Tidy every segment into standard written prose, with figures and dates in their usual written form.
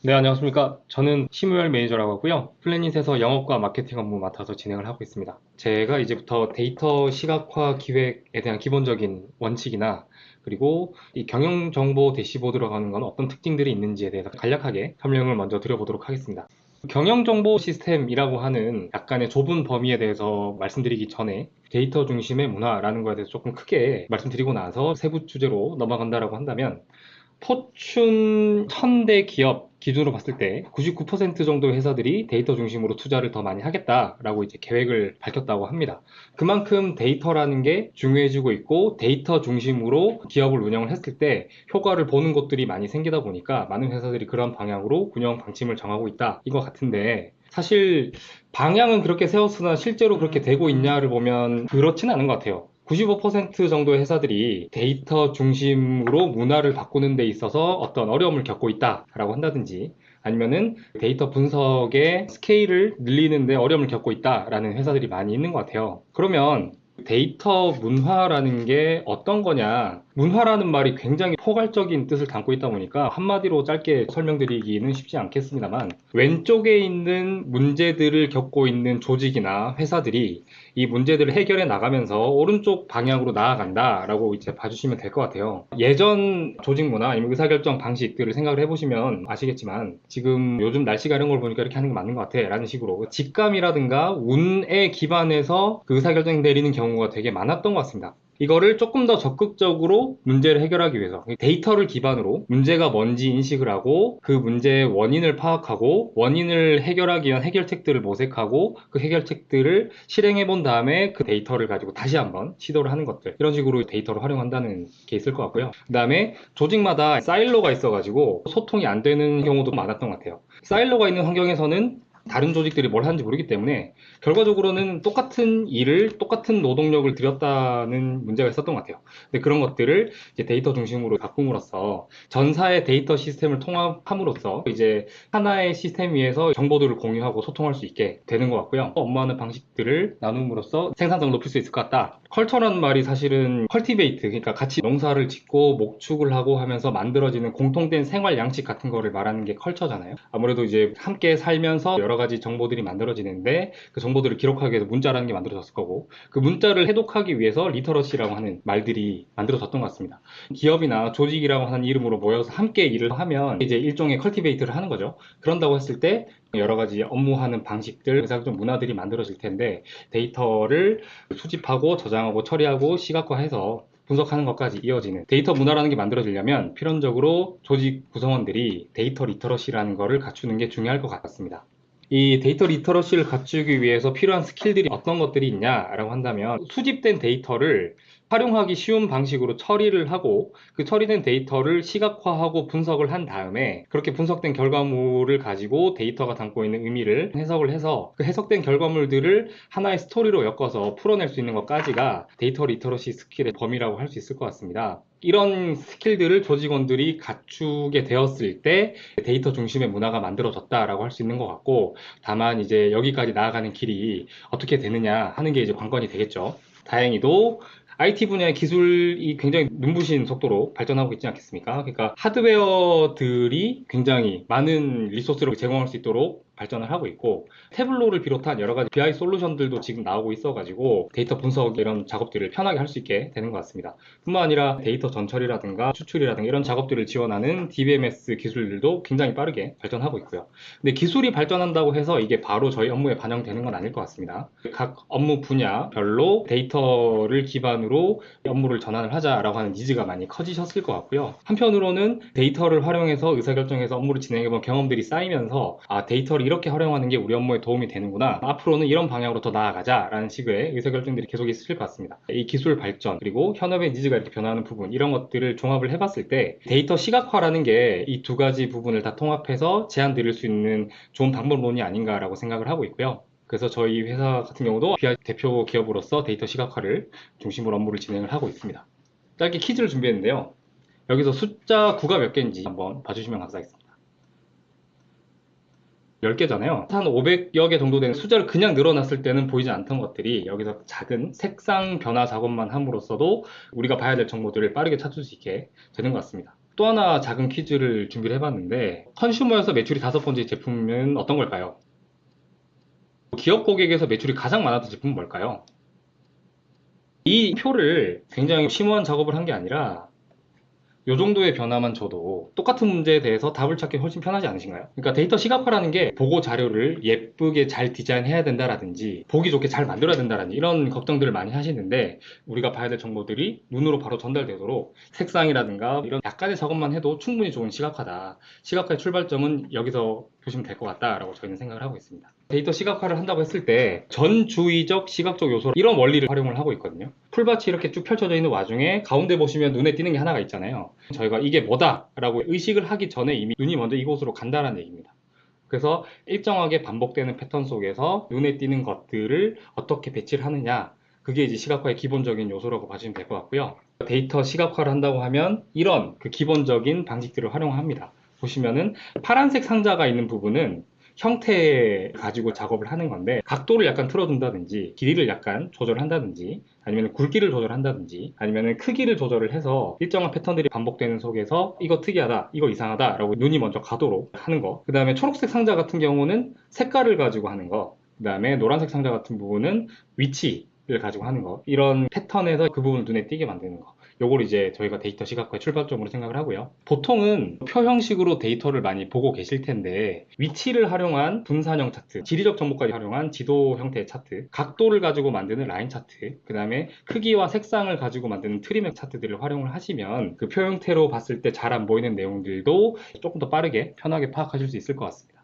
네, 안녕하십니까. 저는 심우열 매니저라고 하고요. 플래닛에서 영업과 마케팅 업무 맡아서 진행을 하고 있습니다. 제가 이제부터 데이터 시각화 기획에 대한 기본적인 원칙이나 그리고 이 경영 정보 대시보드로 가는 건 어떤 특징들이 있는지에 대해서 간략하게 설명을 먼저 드려보도록 하겠습니다. 경영 정보 시스템이라고 하는 약간의 좁은 범위에 대해서 말씀드리기 전에 데이터 중심의 문화라는 거에 대해서 조금 크게 말씀드리고 나서 세부 주제로 넘어간다라고 한다면 포춘 1000대 기업 기준으로 봤을 때 99% 정도의 회사들이 데이터 중심으로 투자를 더 많이 하겠다라고 이제 계획을 밝혔다고 합니다. 그만큼 데이터라는 게 중요해지고 있고 데이터 중심으로 기업을 운영을 했을 때 효과를 보는 곳들이 많이 생기다 보니까 많은 회사들이 그런 방향으로 운영 방침을 정하고 있다 이거 같은데 사실 방향은 그렇게 세웠으나 실제로 그렇게 되고 있냐를 보면 그렇진 않은 것 같아요. 95% 정도의 회사들이 데이터 중심으로 문화를 바꾸는 데 있어서 어떤 어려움을 겪고 있다라고 한다든지 아니면은 데이터 분석의 스케일을 늘리는데 어려움을 겪고 있다라는 회사들이 많이 있는 것 같아요. 그러면 데이터 문화라는 게 어떤 거냐? 문화라는 말이 굉장히 포괄적인 뜻을 담고 있다 보니까 한마디로 짧게 설명드리기는 쉽지 않겠습니다만 왼쪽에 있는 문제들을 겪고 있는 조직이나 회사들이 이 문제들을 해결해 나가면서 오른쪽 방향으로 나아간다라고 이제 봐주시면 될 것 같아요. 예전 조직 문화 아니면 의사결정 방식들을 생각을 해보시면 아시겠지만 지금 요즘 날씨가 이런 걸 보니까 이렇게 하는 게 맞는 것 같아 라는 식으로 직감이라든가 운에 기반해서 그 의사결정 내리는 경우가 되게 많았던 것 같습니다. 이거를 조금 더 적극적으로 문제를 해결하기 위해서 데이터를 기반으로 문제가 뭔지 인식을 하고 그 문제의 원인을 파악하고 원인을 해결하기 위한 해결책들을 모색하고 그 해결책들을 실행해 본 다음에 그 데이터를 가지고 다시 한번 시도를 하는 것들 이런 식으로 데이터를 활용한다는 게 있을 것 같고요. 그 다음에 조직마다 사일로가 있어가지고 소통이 안 되는 경우도 많았던 것 같아요. 사일로가 있는 환경에서는 다른 조직들이 뭘 하는지 모르기 때문에 결과적으로는 똑같은 일을 똑같은 노동력을 들였다는 문제가 있었던 것 같아요. 근데 그런 것들을 이제 데이터 중심으로 바꿈으로써 전사의 데이터 시스템을 통합함으로써 이제 하나의 시스템 위에서 정보들을 공유하고 소통할 수 있게 되는 것 같고요. 업무하는 방식들을 나눔으로써 생산성을 높일 수 있을 것 같다. 컬처라는 말이 사실은 컬티베이트, 그러니까 같이 농사를 짓고 목축을 하고 하면서 만들어지는 공통된 생활 양식 같은 거를 말하는 게 컬처잖아요. 아무래도 이제 함께 살면서 여러 가지 정보들이 만들어지는데 그 정보들을 기록하기 위해서 문자라는 게 만들어졌을 거고 그 문자를 해독하기 위해서 리터러시라고 하는 말들이 만들어졌던 것 같습니다. 기업이나 조직이라고 하는 이름으로 모여서 함께 일을 하면 이제 일종의 컬티베이트를 하는 거죠. 그런다고 했을 때 여러 가지 업무하는 방식들, 의사결정 문화들이 만들어질 텐데 데이터를 수집하고 저장하고 처리하고 시각화해서 분석하는 것까지 이어지는 데이터 문화라는 게 만들어지려면 필연적으로 조직 구성원들이 데이터 리터러시라는 거를 갖추는 게 중요할 것 같습니다. 이 데이터 리터러시를 갖추기 위해서 필요한 스킬들이 어떤 것들이 있냐라고 한다면 수집된 데이터를 활용하기 쉬운 방식으로 처리를 하고 그 처리된 데이터를 시각화하고 분석을 한 다음에 그렇게 분석된 결과물을 가지고 데이터가 담고 있는 의미를 해석을 해서 그 해석된 결과물들을 하나의 스토리로 엮어서 풀어낼 수 있는 것까지가 데이터 리터러시 스킬의 범위라고 할 수 있을 것 같습니다. 이런 스킬들을 조직원들이 갖추게 되었을 때 데이터 중심의 문화가 만들어졌다라고 할 수 있는 것 같고 다만 이제 여기까지 나아가는 길이 어떻게 되느냐 하는 게 이제 관건이 되겠죠. 다행히도 IT 분야의 기술이 굉장히 눈부신 속도로 발전하고 있지 않겠습니까? 그러니까 하드웨어들이 굉장히 많은 리소스를 제공할 수 있도록 발전을 하고 있고 태블로를 비롯한 여러 가지 BI 솔루션들도 지금 나오고 있어가지고 데이터 분석 이런 작업들을 편하게 할 수 있게 되는 것 같습니다. 뿐만 아니라 데이터 전처리라든가 추출이라든가 이런 작업들을 지원하는 DBMS 기술들도 굉장히 빠르게 발전하고 있고요. 근데 기술이 발전한다고 해서 이게 바로 저희 업무에 반영되는 건 아닐 것 같습니다. 각 업무 분야별로 데이터를 기반으로 업무를 전환을 하자라고 하는 니즈가 많이 커지셨을 것 같고요. 한편으로는 데이터를 활용해서 의사결정에서 업무를 진행해본 경험들이 쌓이면서 데이터를 이렇게 활용하는 게 우리 업무에 도움이 되는구나. 앞으로는 이런 방향으로 더 나아가자라는 식의 의사결정들이 계속 있을 것 같습니다. 이 기술 발전 그리고 현업의 니즈가 이렇게 변화하는 부분 이런 것들을 종합을 해봤을 때 데이터 시각화라는 게 이 두 가지 부분을 다 통합해서 제안 드릴 수 있는 좋은 방법론이 아닌가라고 생각을 하고 있고요. 그래서 저희 회사 같은 경우도 BI 대표 기업으로서 데이터 시각화를 중심으로 업무를 진행을 하고 있습니다. 짧게 퀴즈를 준비했는데요. 여기서 숫자 9가 몇 개인지 한번 봐주시면 감사하겠습니다. 10개잖아요. 한 500여 개 정도 되는 숫자를 그냥 늘어났을 때는 보이지 않던 것들이 여기서 작은 색상 변화 작업만 함으로써도 우리가 봐야 될 정보들을 빠르게 찾을 수 있게 되는 것 같습니다. 또 하나 작은 퀴즈를 준비를 해봤는데 컨슈머에서 매출이 5번째 제품은 어떤 걸까요? 기업 고객에서 매출이 가장 많았던 제품은 뭘까요? 이 표를 굉장히 심오한 작업을 한 게 아니라 요 정도의 변화만 줘도 똑같은 문제에 대해서 답을 찾기 훨씬 편하지 않으신가요? 그러니까 데이터 시각화라는 게 보고 자료를 예쁘게 잘 디자인해야 된다라든지 보기 좋게 잘 만들어야 된다라든지 이런 걱정들을 많이 하시는데 우리가 봐야 될 정보들이 눈으로 바로 전달되도록 색상이라든가 이런 약간의 작업만 해도 충분히 좋은 시각화다. 시각화의 출발점은 여기서 보시면 될 것 같다라고 저희는 생각을 하고 있습니다. 데이터 시각화를 한다고 했을 때 전주의적 시각적 요소 이런 원리를 활용을 하고 있거든요. 풀밭이 이렇게 쭉 펼쳐져 있는 와중에 가운데 보시면 눈에 띄는 게 하나가 있잖아요. 저희가 이게 뭐다 라고 의식을 하기 전에 이미 눈이 먼저 이곳으로 간다는 얘기입니다. 그래서 일정하게 반복되는 패턴 속에서 눈에 띄는 것들을 어떻게 배치를 하느냐, 그게 이제 시각화의 기본적인 요소라고 봐주시면 될 것 같고요. 데이터 시각화를 한다고 하면 이런 그 기본적인 방식들을 활용합니다. 보시면은 파란색 상자가 있는 부분은 형태 가지고 작업을 하는 건데 각도를 약간 틀어준다든지 길이를 약간 조절한다든지 아니면 굵기를 조절한다든지 아니면 크기를 조절을 해서 일정한 패턴들이 반복되는 속에서 이거 특이하다 이거 이상하다 라고 눈이 먼저 가도록 하는 거. 그 다음에 초록색 상자 같은 경우는 색깔을 가지고 하는 거. 그 다음에 노란색 상자 같은 부분은 위치를 가지고 하는 거. 이런 패턴에서 그 부분을 눈에 띄게 만드는 거. 요걸 이제 저희가 데이터 시각화의 출발점으로 생각을 하고요. 보통은 표 형식으로 데이터를 많이 보고 계실 텐데 위치를 활용한 분산형 차트, 지리적 정보까지 활용한 지도 형태의 차트, 각도를 가지고 만드는 라인 차트, 그 다음에 크기와 색상을 가지고 만드는 트리맵 차트들을 활용을 하시면 그 표 형태로 봤을 때 잘 안 보이는 내용들도 조금 더 빠르게 편하게 파악하실 수 있을 것 같습니다.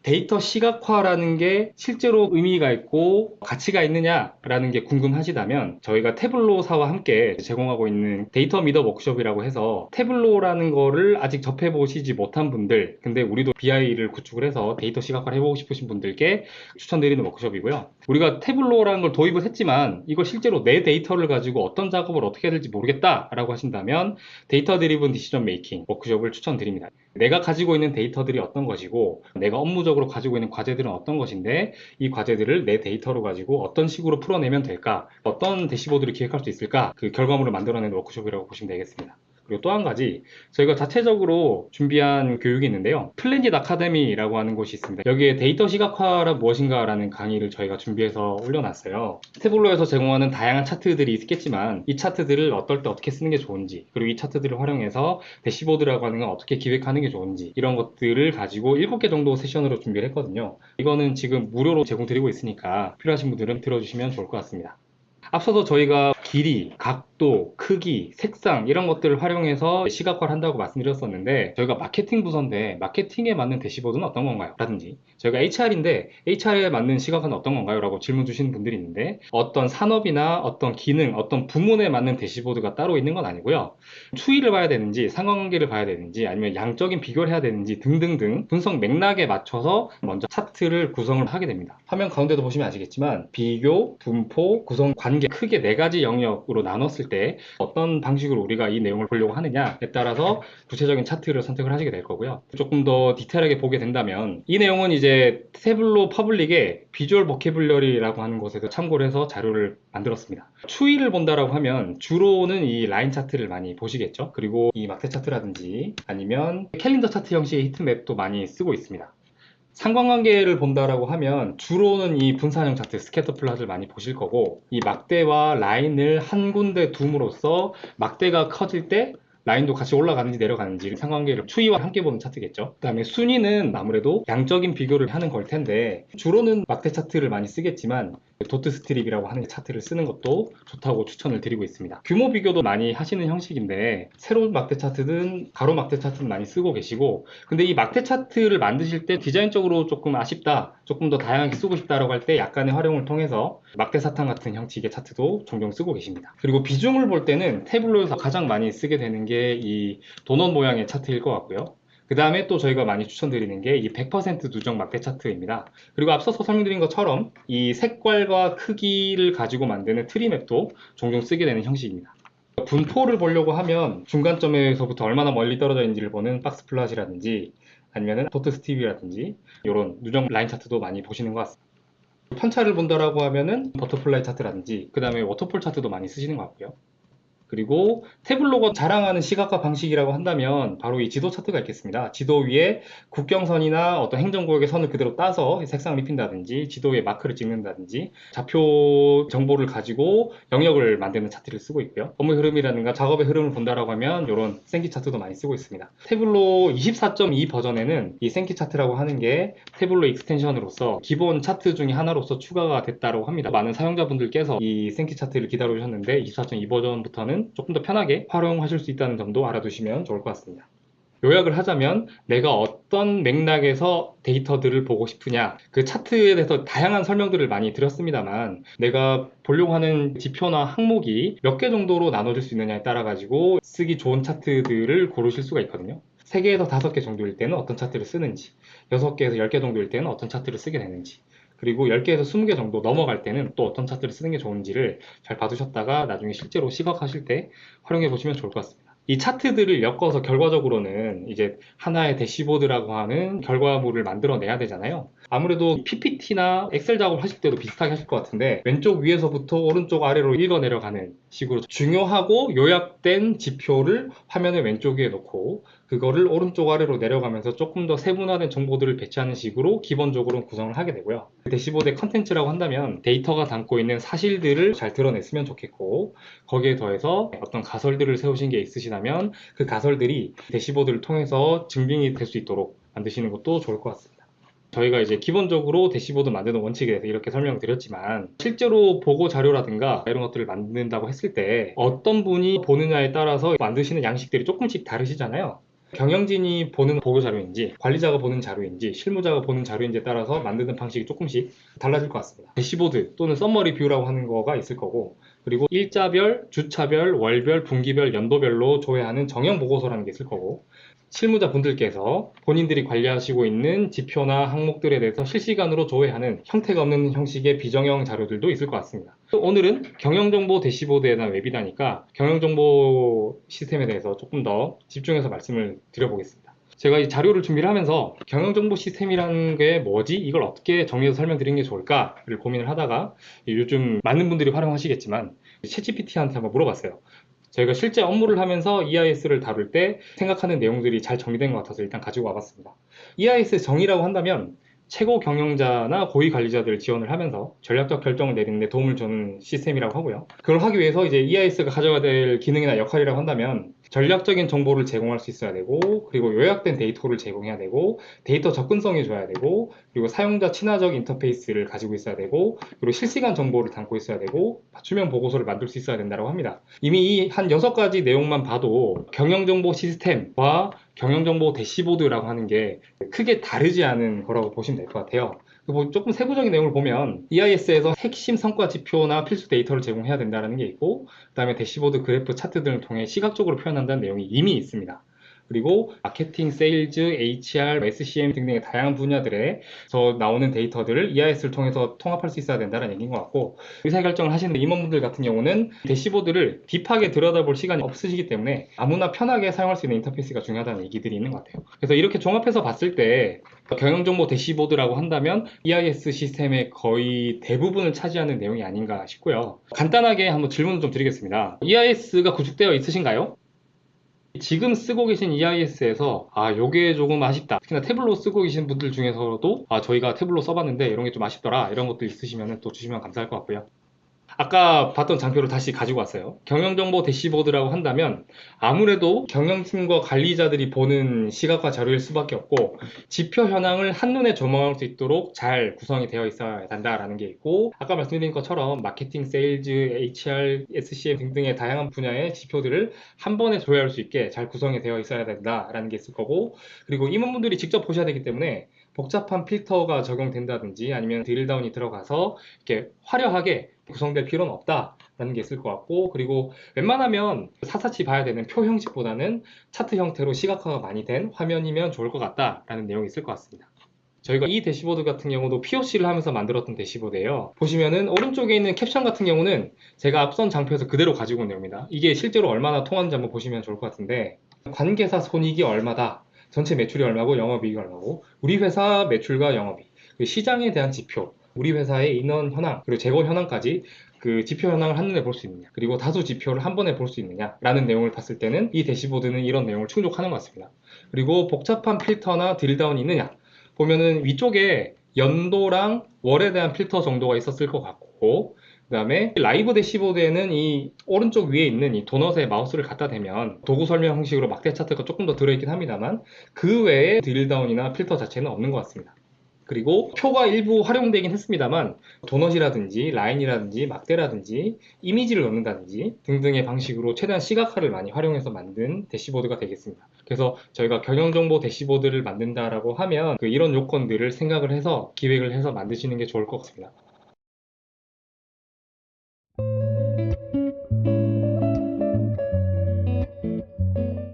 데이터 시각화라는 게 실제로 의미가 있고 가치가 있느냐라는 게 궁금하시다면 저희가 태블로사와 함께 제공하고 있는 데이터 미더 워크숍이라고 해서 태블로라는 거를 아직 접해보시지 못한 분들, 근데 우리도 BI를 구축을 해서 데이터 시각화를 해보고 싶으신 분들께 추천드리는 워크숍이고요. 우리가 태블로라는 걸 도입을 했지만 이걸 실제로 내 데이터를 가지고 어떤 작업을 어떻게 해야 될지 모르겠다라고 하신다면 데이터 드리븐 디시전 메이킹 워크숍을 추천드립니다. 내가 가지고 있는 데이터들이 어떤 것이고 내가 업무적으로 가지고 있는 과제들은 어떤 것인데 이 과제들을 내 데이터로 가지고 어떤 식으로 풀어내면 될까, 어떤 대시보드를 기획할 수 있을까, 그 결과물을 만들어내는 워크숍이라고 보시면 되겠습니다. 그리고 또 한 가지 저희가 자체적으로 준비한 교육이 있는데요. 플래닛 아카데미라고 하는 곳이 있습니다. 여기에 데이터 시각화가 무엇인가 라는 강의를 저희가 준비해서 올려놨어요. 태블로에서 제공하는 다양한 차트들이 있겠지만 이 차트들을 어떨 때 어떻게 쓰는 게 좋은지, 그리고 이 차트들을 활용해서 대시보드라고 하는 건 어떻게 기획하는 게 좋은지, 이런 것들을 가지고 7개 정도 세션으로 준비를 했거든요. 이거는 지금 무료로 제공드리고 있으니까 필요하신 분들은 들어주시면 좋을 것 같습니다. 앞서서 저희가 길이, 각도, 크기, 색상 이런 것들을 활용해서 시각화를 한다고 말씀드렸었는데 저희가 마케팅 부서인데 마케팅에 맞는 대시보드는 어떤 건가요? 라든지 저희가 HR인데 HR에 맞는 시각화는 어떤 건가요? 라고 질문 주시는 분들이 있는데 어떤 산업이나 어떤 기능, 어떤 부문에 맞는 대시보드가 따로 있는 건 아니고요. 추이를 봐야 되는지 상관관계를 봐야 되는지 아니면 양적인 비교를 해야 되는지 등등등 분석 맥락에 맞춰서 먼저 차트를 구성을 하게 됩니다. 화면 가운데도 보시면 아시겠지만 비교, 분포, 구성, 관계 크게 4가지 영역으로 나눴을 때 어떤 방식으로 우리가 이 내용을 보려고 하느냐에 따라서 구체적인 차트를 선택을 하시게 될 거고요. 조금 더 디테일하게 보게 된다면 이 내용은 이제 태블로 퍼블릭의 비주얼 버케블러리라고 하는 곳에서 참고를 해서 자료를 만들었습니다. 추이를 본다라고 하면 주로는 이 라인 차트를 많이 보시겠죠. 그리고 이 막대 차트라든지 아니면 캘린더 차트 형식의 히트맵도 많이 쓰고 있습니다. 상관관계를 본다라고 하면 주로는 이 분산형 차트 스캐터 플롯을 많이 보실 거고 이 막대와 라인을 한 군데 둠으로써 막대가 커질 때 라인도 같이 올라가는지 내려가는지 상관관계를 추이와 함께 보는 차트겠죠. 그 다음에 순위는 아무래도 양적인 비교를 하는 걸 텐데 주로는 막대 차트를 많이 쓰겠지만 도트 스트립이라고 하는 차트를 쓰는 것도 좋다고 추천을 드리고 있습니다. 규모 비교도 많이 하시는 형식인데 세로 막대 차트든 가로 막대 차트든 많이 쓰고 계시고 근데 이 막대 차트를 만드실 때 디자인적으로 조금 아쉽다, 조금 더 다양하게 쓰고 싶다라고 할 때 약간의 활용을 통해서 막대 사탕 같은 형식의 차트도 종종 쓰고 계십니다. 그리고 비중을 볼 때는 태블로에서 가장 많이 쓰게 되는 게 이 도넛 모양의 차트일 것 같고요. 그 다음에 또 저희가 많이 추천드리는 게 이 100% 누적 막대 차트입니다. 그리고 앞서서 설명드린 것처럼 이 색깔과 크기를 가지고 만드는 트리맵도 종종 쓰게 되는 형식입니다. 분포를 보려고 하면 중간점에서부터 얼마나 멀리 떨어져 있는지를 보는 박스 플롯이라든지 아니면 도트 스티비라든지 이런 누적 라인 차트도 많이 보시는 것 같습니다. 편차를 본다라고 하면은 버터플라이 차트라든지 그 다음에 워터폴 차트도 많이 쓰시는 것 같고요. 그리고 태블로가 자랑하는 시각화 방식이라고 한다면 바로 이 지도 차트가 있겠습니다. 지도 위에 국경선이나 어떤 행정구역의 선을 그대로 따서 색상을 입힌다든지 지도에 마크를 찍는다든지 좌표 정보를 가지고 영역을 만드는 차트를 쓰고 있고요. 업무 흐름이라든가 작업의 흐름을 본다라고 하면 이런 생키 차트도 많이 쓰고 있습니다. 태블로 24.2 버전에는 이 생키 차트라고 하는 게 태블로 익스텐션으로서 기본 차트 중에 하나로서 추가가 됐다고 합니다. 많은 사용자분들께서 이 생키 차트를 기다려주셨는데 24.2 버전부터는 조금 더 편하게 활용하실 수 있다는 점도 알아두시면 좋을 것 같습니다. 요약을 하자면 내가 어떤 맥락에서 데이터들을 보고 싶으냐, 그 차트에 대해서 다양한 설명들을 많이 드렸습니다만 내가 보려고 하는 지표나 항목이 몇 개 정도로 나눠질 수 있느냐에 따라 가지고 쓰기 좋은 차트들을 고르실 수가 있거든요. 3개에서 5개 정도일 때는 어떤 차트를 쓰는지, 6개에서 10개 정도일 때는 어떤 차트를 쓰게 되는지, 그리고 10개에서 20개 정도 넘어갈 때는 또 어떤 차트를 쓰는 게 좋은지를 잘 봐두셨다가 나중에 실제로 시각하실 때 활용해 보시면 좋을 것 같습니다. 이 차트들을 엮어서 결과적으로는 이제 하나의 대시보드라고 하는 결과물을 만들어내야 되잖아요. 아무래도 PPT나 엑셀 작업을 하실 때도 비슷하게 하실 것 같은데 왼쪽 위에서부터 오른쪽 아래로 읽어 내려가는 식으로 중요하고 요약된 지표를 화면의 왼쪽 위에 놓고 그거를 오른쪽 아래로 내려가면서 조금 더 세분화된 정보들을 배치하는 식으로 기본적으로 구성을 하게 되고요. 대시보드의 컨텐츠라고 한다면 데이터가 담고 있는 사실들을 잘 드러냈으면 좋겠고 거기에 더해서 어떤 가설들을 세우신 게 있으시다면 그 가설들이 대시보드를 통해서 증빙이 될 수 있도록 만드시는 것도 좋을 것 같습니다. 저희가 이제 기본적으로 대시보드 만드는 원칙에 대해서 이렇게 설명을 드렸지만 실제로 보고 자료라든가 이런 것들을 만든다고 했을 때 어떤 분이 보느냐에 따라서 만드시는 양식들이 조금씩 다르시잖아요. 경영진이 보는 보고 자료인지 관리자가 보는 자료인지 실무자가 보는 자료인지에 따라서 만드는 방식이 조금씩 달라질 것 같습니다. 대시보드 또는 썸머리 뷰라고 하는 거가 있을 거고 그리고 일자별, 주차별, 월별, 분기별, 연도별로 조회하는 정형 보고서라는 게 있을 거고 실무자 분들께서 본인들이 관리하시고 있는 지표나 항목들에 대해서 실시간으로 조회하는 형태가 없는 형식의 비정형 자료들도 있을 것 같습니다. 오늘은 경영정보 대시보드에 대한 웹이다니까 경영정보 시스템에 대해서 조금 더 집중해서 말씀을 드려보겠습니다. 제가 이 자료를 준비를 하면서 경영정보 시스템이라는 게 뭐지? 이걸 어떻게 정리해서 설명드리는 게 좋을까를 고민을 하다가 요즘 많은 분들이 활용하시겠지만 챗GPT한테 한번 물어봤어요. 저희가 실제 업무를 하면서 EIS를 다룰 때 생각하는 내용들이 잘 정리된 것 같아서 일단 가지고 와봤습니다. EIS 정의라고 한다면 최고 경영자나 고위 관리자들을 지원을 하면서 전략적 결정을 내리는 데 도움을 주는 시스템이라고 하고요. 그걸 하기 위해서 이제 EIS가 가져가야 될 기능이나 역할이라고 한다면 전략적인 정보를 제공할 수 있어야 되고 그리고 요약된 데이터를 제공해야 되고 데이터 접근성이 좋아야 되고 그리고 사용자 친화적 인터페이스를 가지고 있어야 되고 그리고 실시간 정보를 담고 있어야 되고 맞춤형 보고서를 만들 수 있어야 된다고 합니다. 이미 이 한 6가지 내용만 봐도 경영정보 시스템과 경영정보 대시보드라고 하는 게 크게 다르지 않은 거라고 보시면 될 것 같아요. 뭐 조금 세부적인 내용을 보면 EIS에서 핵심 성과 지표나 필수 데이터를 제공해야 된다는 게 있고 그 다음에 대시보드 그래프 차트 등을 통해 시각적으로 표현한다는 내용이 이미 있습니다. 그리고 마케팅, 세일즈, HR, SCM 등등의 다양한 분야들에서 나오는 데이터들을 EIS를 통해서 통합할 수 있어야 된다는 얘기인 것 같고 의사결정을 하시는 임원분들 같은 경우는 대시보드를 딥하게 들여다볼 시간이 없으시기 때문에 아무나 편하게 사용할 수 있는 인터페이스가 중요하다는 얘기들이 있는 것 같아요. 그래서 이렇게 종합해서 봤을 때 경영정보 대시보드라고 한다면 EIS 시스템의 거의 대부분을 차지하는 내용이 아닌가 싶고요. 간단하게 한번 질문을 좀 드리겠습니다. EIS가 구축되어 있으신가요? 지금 쓰고 계신 EIS에서 요게 조금 아쉽다. 특히나 태블로 쓰고 계신 분들 중에서도 저희가 태블로 써봤는데 이런 게 좀 아쉽더라. 이런 것도 있으시면 또 주시면 감사할 것 같고요. 아까 봤던 장표를 다시 가지고 왔어요. 경영정보 대시보드라고 한다면 아무래도 경영팀과 관리자들이 보는 시각화 자료일 수밖에 없고 지표 현황을 한눈에 조망할 수 있도록 잘 구성이 되어 있어야 한다라는 게 있고 아까 말씀드린 것처럼 마케팅, 세일즈, HR, SCM 등등의 다양한 분야의 지표들을 한 번에 조회할 수 있게 잘 구성이 되어 있어야 된다라는 게 있을 거고 그리고 임원분들이 직접 보셔야 되기 때문에 복잡한 필터가 적용된다든지 아니면 드릴다운이 들어가서 이렇게 화려하게 구성될 필요는 없다라는 게 있을 것 같고 그리고 웬만하면 사사치 봐야 되는 표 형식보다는 차트 형태로 시각화가 많이 된 화면이면 좋을 것 같다라는 내용이 있을 것 같습니다. 저희가 이 대시보드 같은 경우도 POC를 하면서 만들었던 대시보드예요. 보시면은 오른쪽에 있는 캡션 같은 경우는 제가 앞선 장표에서 그대로 가지고 온 내용입니다. 이게 실제로 얼마나 통하는지 한번 보시면 좋을 것 같은데 관계사 손익이 얼마다 전체 매출이 얼마고 영업이익이 얼마고 우리 회사 매출과 영업이익 시장에 대한 지표 우리 회사의 인원 현황 그리고 재고 현황까지 그 지표 현황을 한눈에 볼 수 있느냐, 그리고 다수 지표를 한 번에 볼 수 있느냐라는 내용을 봤을 때는 이 대시보드는 이런 내용을 충족하는 것 같습니다. 그리고 복잡한 필터나 드릴다운이 있느냐 보면은 위쪽에 연도랑 월에 대한 필터 정도가 있었을 것 같고, 그 다음에 라이브 대시보드에는 이 오른쪽 위에 있는 이 도넛에 마우스를 갖다 대면 도구 설명 형식으로 막대 차트가 조금 더 들어있긴 합니다만 그 외에 드릴다운이나 필터 자체는 없는 것 같습니다. 그리고 표가 일부 활용되긴 했습니다만 도넛이라든지 라인이라든지 막대라든지 이미지를 넣는다든지 등등의 방식으로 최대한 시각화를 많이 활용해서 만든 대시보드가 되겠습니다. 그래서 저희가 경영정보 대시보드를 만든다라고 하면 이런 요건들을 생각을 해서 기획을 해서 만드시는 게 좋을 것 같습니다.